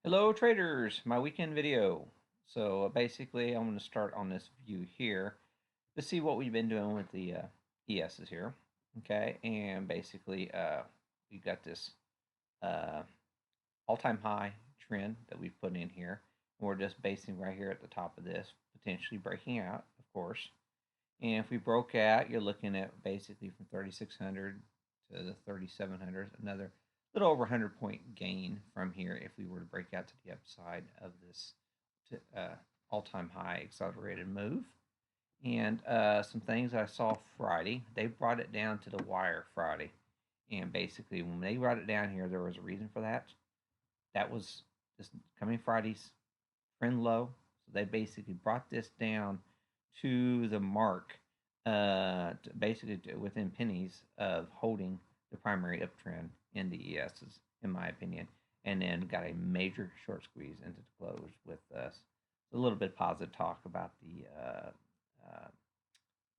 Hello traders, my weekend video. So basically I'm going to start on this view here to see what we've been doing with the ESs here. Okay, and basically we've got this uh, all-time high trend that we've put in here. And we're just basing right here at the top of this, potentially breaking out, of course. And if we broke out, you're looking at basically from 3,600 to the 3,700, another little over 100-point gain from here if we were to break out to the upside of this all-time high accelerated move. And some things I saw Friday, they brought it down to the wire Friday. And basically, when they brought it down here, there was a reason for that. That was this coming Friday's trend low. So they basically brought this down to the mark, basically within pennies of holding the primary uptrend in the ESs, in my opinion, and then got a major short squeeze into the close with a little bit positive talk about the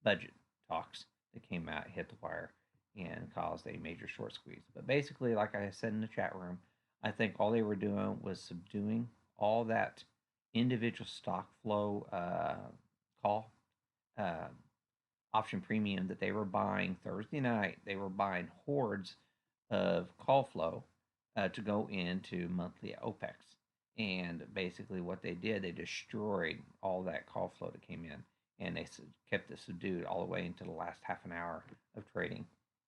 budget talks that came out, hit the wire, and caused a major short squeeze. But basically, like I said in the chat room, I think all they were doing was subduing all that individual stock flow call uh, option premium that they were buying Thursday night. They were buying hordes of call flow to go into monthly OPEX. And basically, what they did, they destroyed all that call flow that came in, and they kept it subdued all the way into the last half an hour of trading.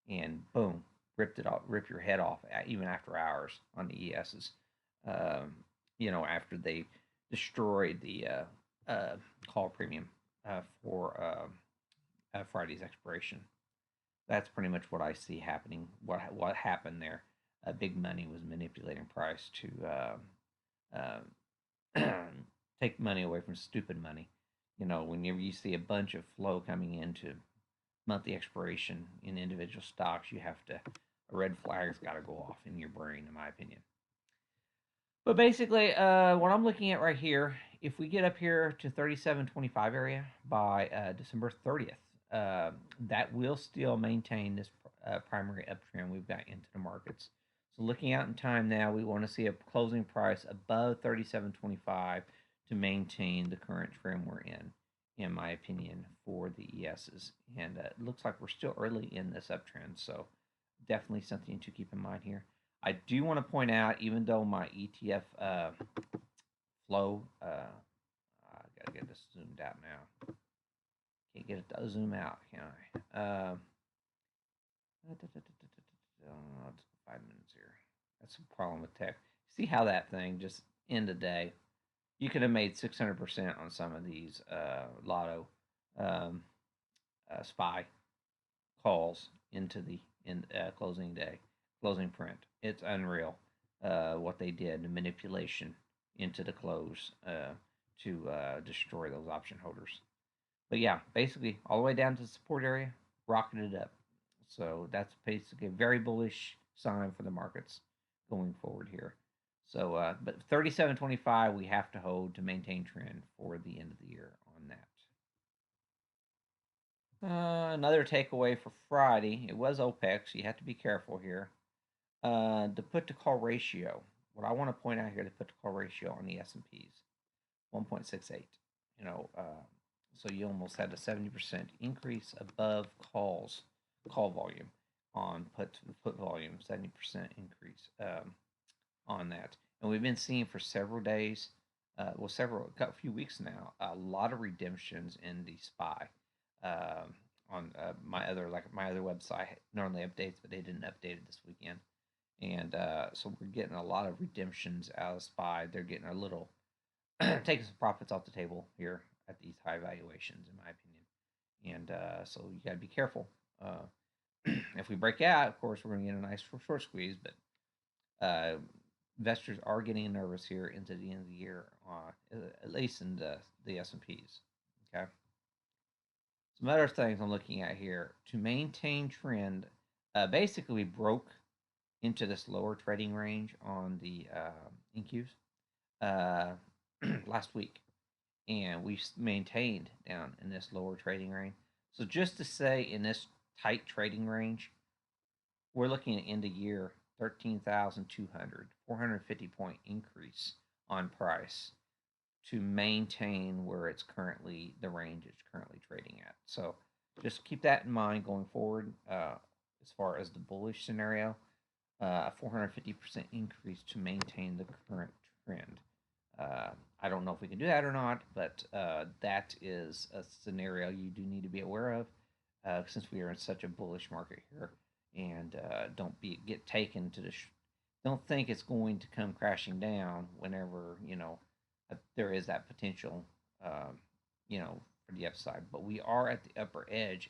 And boom, ripped it off, ripped your head off, even after hours on the ESs. After they destroyed the call premium for Friday's expiration. That's pretty much what I see happening. What happened there? Big money was manipulating price to take money away from stupid money. Whenever you see a bunch of flow coming into monthly expiration in individual stocks, you have to a red flag's got to go off in your brain, in my opinion. But basically, what I'm looking at right here, if we get up here to 37.25 area by December 30th, that will still maintain this primary uptrend we've got into the markets. So looking out in time now, we want to see a closing price above 37.25 to maintain the current trend we're in my opinion, for the ESs. And it looks like we're still early in this uptrend, so definitely something to keep in mind here. I do want to point out, even though my ETF flow, I gotta get this zoomed out now. Can't get it to zoom out, can I? Just 5 minutes here. That's the problem with tech. See how that thing just end of day. You could have made 600% on some of these lotto um, spy calls into the closing day, closing print. It's unreal what they did, the manipulation into the close to destroy those option holders. But yeah, basically all the way down to the support area, rocketed up. So that's basically a very bullish sign for the markets going forward here. So, but 37.25 we have to hold to maintain trend for the end of the year on that. Another takeaway for Friday, it was OPEX. You have to be careful here. The put to call ratio. What I want to point out here, the put to call ratio on the S&Ps, 1.68. So you almost had a 70% increase above call volume on put volume, 70% increase on that. And we've been seeing for several days, a few weeks now, a lot of redemptions in the SPY. On my other website normally updates, but they didn't update it this weekend, and so we're getting a lot of redemptions out of SPY. They're getting a little taking some profits off the table here at these high valuations, in my opinion. And so you got to be careful. If we break out, of course, we're going to get a nice short squeeze, but investors are getting nervous here into the end of the year, at least in the S&Ps. Okay. Some other things I'm looking at here to maintain trend. Basically, we broke into this lower trading range on the NQs last week, and we maintained down in this lower trading range. So just to say, in this tight trading range, we're looking at end of year 13,200, 450 point increase on price to maintain where it's currently, the range it's currently trading at. So just keep that in mind going forward. As far as the bullish scenario, a 450% increase to maintain the current trend. I don't know if we can do that or not, but that is a scenario you do need to be aware of, since we are in such a bullish market here. And don't get taken to the. Don't think it's going to come crashing down whenever there is that potential, um, for the upside. But we are at the upper edge.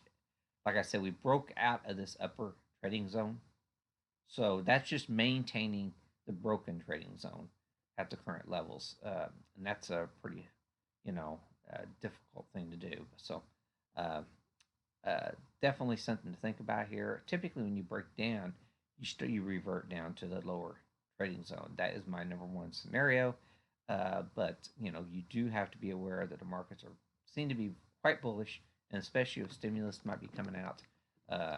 Like I said, we broke out of this upper trading zone, so that's just maintaining the broken trading zone at the current levels, and that's a pretty, difficult thing to do. So, uh, uh, definitely something to think about here. Typically, when you break down, you revert down to the lower trading zone. That is my number one scenario. But you do have to be aware that the markets are seem to be quite bullish, and especially if stimulus might be coming out,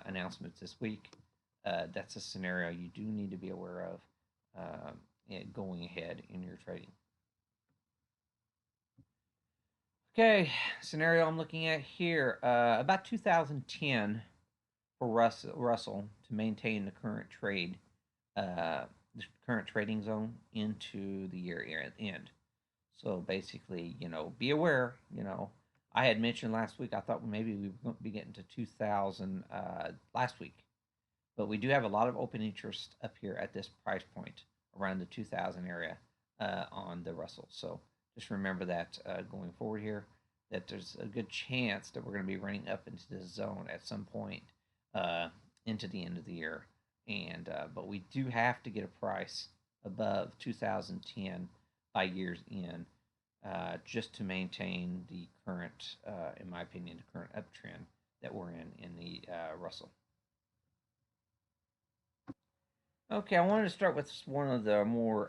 announcements this week. That's a scenario you do need to be aware of, going ahead in your trading. Okay, scenario I'm looking at here, about 2010 for Russell to maintain the current the current trading zone into the year end. So basically, be aware. I had mentioned last week I thought maybe we were going to be getting to 2000 last week, but we do have a lot of open interest up here at this price point around the 2000 area, on the Russell. So just remember that, going forward here, that there's a good chance that we're going to be running up into this zone at some point, uh, into the end of the year. And but we do have to get a price above 2010 by year's end, just to maintain the current, in my opinion, the current uptrend that we're in the Russell. Okay, I wanted to start with one of the more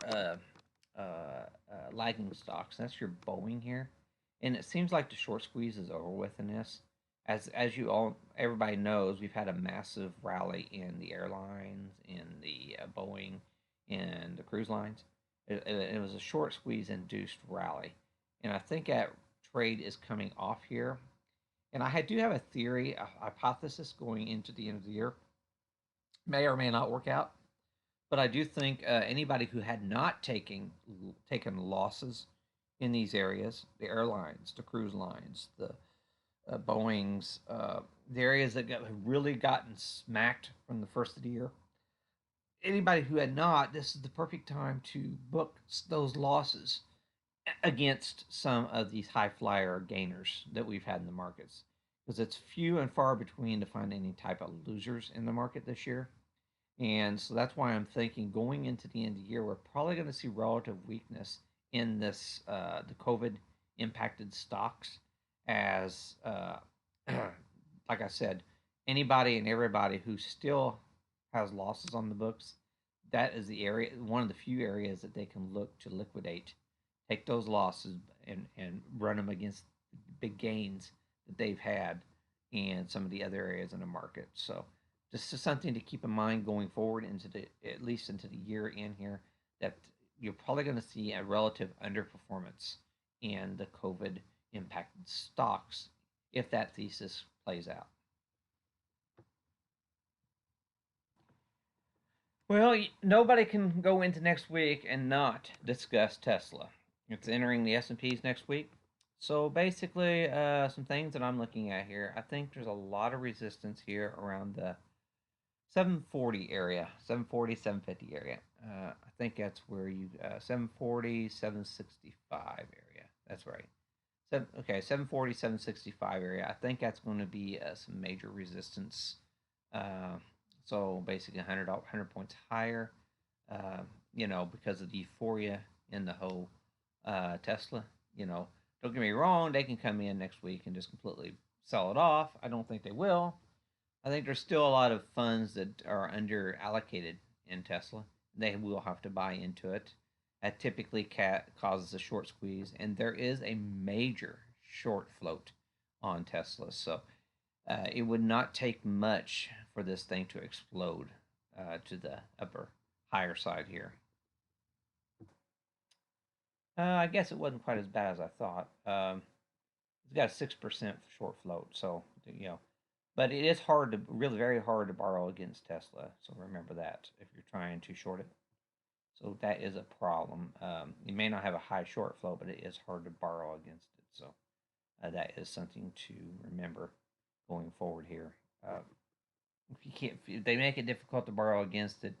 lagging stocks. That's your Boeing here, and it seems like the short squeeze is over with in this. As everybody knows, we've had a massive rally in the airlines, in the Boeing, and the cruise lines. It was a short squeeze induced rally, and I think that trade is coming off here. And I do have a theory, a hypothesis going into the end of the year, may or may not work out. But I do think, anybody who had not taken losses in these areas, the airlines, the cruise lines, the Boeing's, the areas that have really gotten smacked from the first of the year. Anybody who had not, this is the perfect time to book those losses against some of these high flyer gainers that we've had in the markets, because it's few and far between to find any type of losers in the market this year. And so that's why I'm thinking going into the end of the year, we're probably going to see relative weakness in this, the COVID impacted stocks, as like I said, anybody and everybody who still has losses on the books, that is the area, one of the few areas that they can look to liquidate, take those losses and run them against big gains that they've had in some of the other areas in the market. So this is something to keep in mind going forward into at least into the year in here, that you're probably going to see a relative underperformance in the COVID impacted stocks if that thesis plays out. Well, nobody can go into next week and not discuss Tesla. It's entering the S&Ps next week. So basically, some things that I'm looking at here. I think there's a lot of resistance here around the 740 area, 740, 750 area. I think that's where 740, 765 area. That's right. Okay, 740, 765 area. I think that's going to be, some major resistance. Uh, so basically 100 points higher, because of the euphoria in the whole, Tesla. Don't get me wrong, they can come in next week and just completely sell it off. I don't think they will. I think there's still a lot of funds that are under allocated in Tesla. They will have to buy into it. That typically causes a short squeeze, and there is a major short float on Tesla. So it would not take much for this thing to explode, to the higher side here. I guess it wasn't quite as bad as I thought. It's got a 6% short float, so but it is hard to really very hard to borrow against Tesla. So remember that if you're trying to short it. So that is a problem. You may not have a high short float, but it is hard to borrow against it. So that is something to remember going forward here. If you can't, if they make it difficult to borrow against it,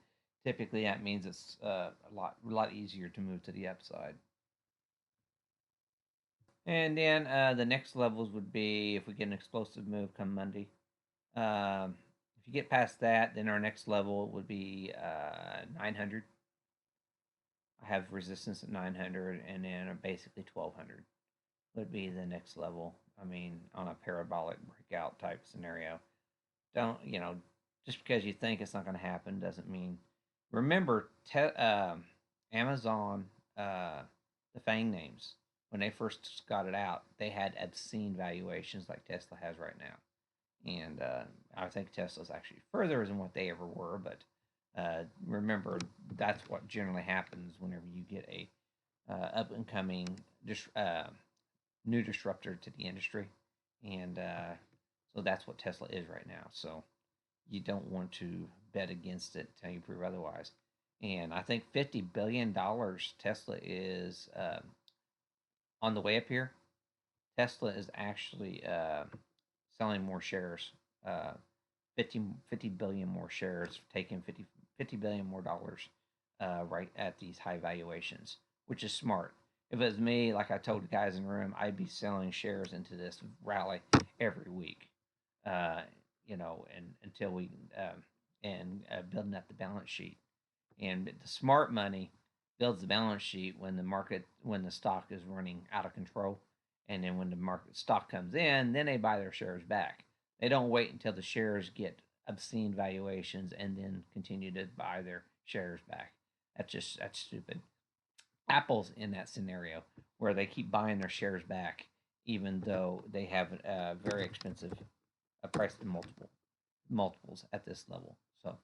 typically that means it's a lot easier to move to the upside. And then the next levels would be if we get an explosive move come Monday. If you get past that, then our next level would be 900. I have resistance at 900, and then basically 1200 would be the next level. I mean, on a parabolic breakout type scenario. Don't, just because you think it's not going to happen doesn't mean. Remember, Amazon, the FANG names, when they first got it out, they had obscene valuations like Tesla has right now. And I think Tesla's actually further than what they ever were. But remember, that's what generally happens whenever you get a up and coming new disruptor to the industry, and so that's what Tesla is right now. So you don't want to bet against it until you prove otherwise. And I think $50 billion Tesla is on the way up here. Tesla is actually selling more shares, uh, 50 billion more shares, taking 50 billion more dollars right at these high valuations, which is smart. If it was me, like I told the guys in the room, I'd be selling shares into this rally every week, uh, and until we and building up the balance sheet. And the smart money builds the balance sheet when the stock is running out of control, and then when the market stock comes in, then they buy their shares back. They don't wait until the shares get obscene valuations and then continue to buy their shares back. That's stupid. Apple's in that scenario where they keep buying their shares back, even though they have a very expensive price in multiples at this level. So,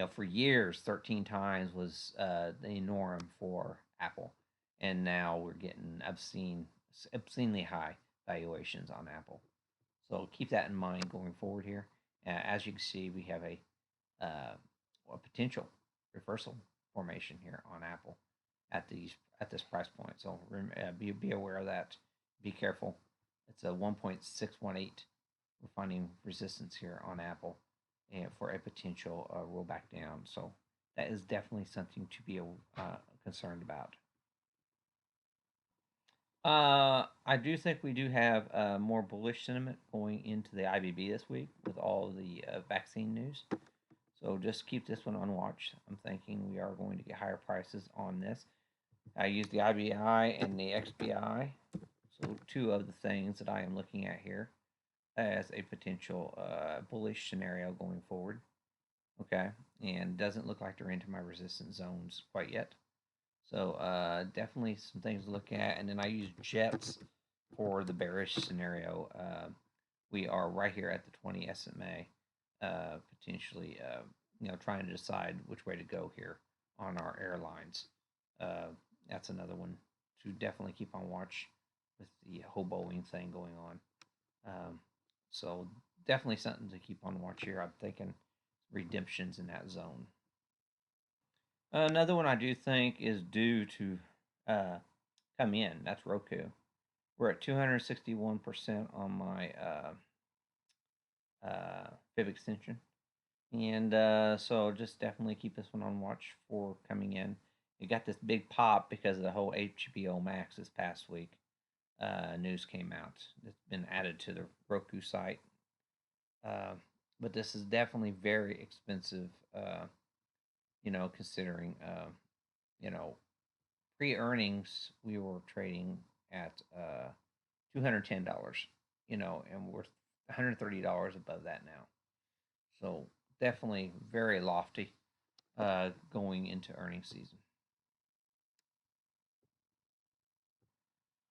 for years, 13 times was the norm for Apple, and now we're getting obscenely high valuations on Apple. So keep that in mind going forward here. As you can see, we have a potential reversal formation here on Apple at this price point. So be aware of that. Be careful. It's a 1.618. We're finding resistance here on Apple and for a potential rollback down. So that is definitely something to be concerned about. I do think we do have more bullish sentiment going into the IBB this week with all of the vaccine news. So just keep this one on watch. I'm thinking we are going to get higher prices on this. I use the IBI and the XBI. So two of the things that I am looking at here as a potential bullish scenario going forward. Okay, and doesn't look like they're into my resistance zones quite yet. So definitely some things to look at. And then I use JETS for the bearish scenario. We are right here at the 20 SMA, potentially, trying to decide which way to go here on our airlines. That's another one to definitely keep on watch with the whole Boeing thing going on. So definitely something to keep on watch here. I'm thinking redemptions in that zone. Another one I do think is due to come in. That's Roku. We're at 261% on my fib extension. And so just definitely keep this one on watch for coming in. It got this big pop because of the whole HBO Max this past week. News came out. It's been added to the Roku site. But this is definitely very expensive, considering, pre-earnings we were trading at $210, and we're $130 above that now. So definitely very lofty going into earnings season.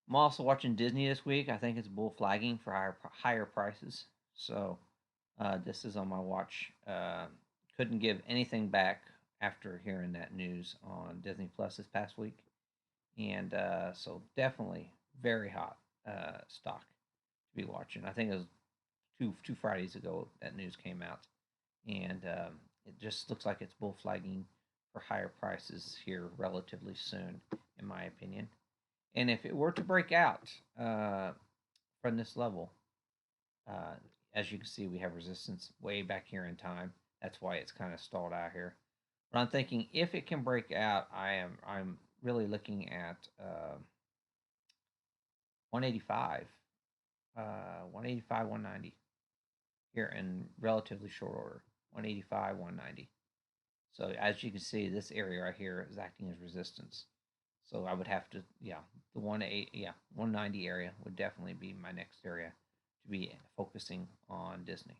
I'm also watching Disney this week. I think it's bull flagging for higher prices. So this is on my watch. Couldn't give anything back after hearing that news on Disney Plus this past week. And so definitely very hot stock to be watching. I think it was two Fridays ago that news came out, and it just looks like it's bull flagging for higher prices here relatively soon, in my opinion. And if it were to break out from this level, uh, as you can see, we have resistance way back here in time. That's why it's kind of stalled out here. But I'm thinking if it can break out, I'm really looking at 185, 185, 190 here in relatively short order. 185, 190. So as you can see, this area right here is acting as resistance. So I would have to, yeah, the 190 area would definitely be my next area to be focusing on Disney.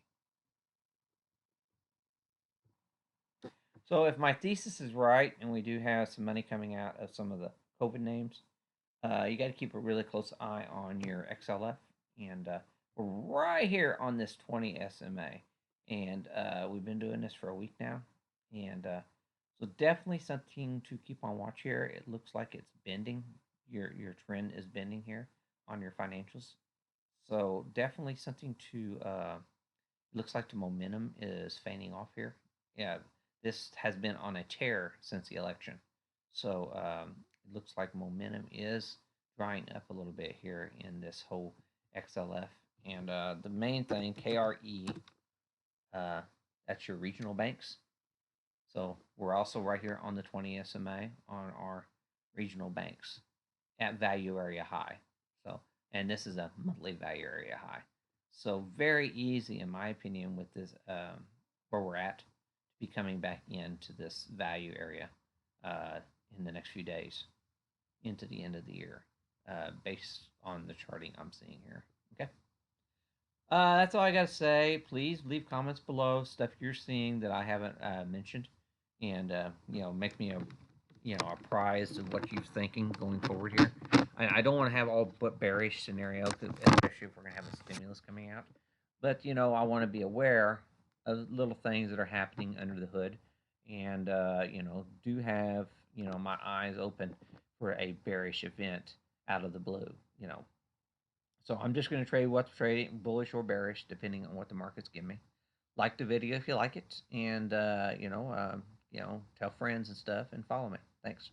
So if my thesis is right, and we do have some money coming out of some of the COVID names, you got to keep a really close eye on your XLF, and we're right here on this 20 SMA, and we've been doing this for a week now, and so definitely something to keep on watch here. It looks like it's bending. Your trend is bending here on your financials, so definitely something to. Looks like the momentum is fading off here. Yeah, this has been on a tear since the election, so it looks like momentum is drying up a little bit here in this whole XLF. And the main thing, KRE, uh, that's your regional banks. So we're also right here on the 20 SMA on our regional banks at value area high. So, and this is a monthly value area high. So very easy, in my opinion, with this where we're at, to be coming back into this value area in the next few days into the end of the year, based on the charting I'm seeing here. Okay. That's all I got to say. Please leave comments below, stuff you're seeing that I haven't mentioned, and make me a prize of what you're thinking going forward here. I don't want to have all but bearish scenario, especially if we're gonna have a stimulus coming out. But I want to be aware of little things that are happening under the hood, and do have my eyes open for a bearish event out of the blue. So I'm just going to trade what's trading, bullish or bearish, depending on what the markets give me. Like the video if you like it, and tell friends and stuff, and follow me. Thanks.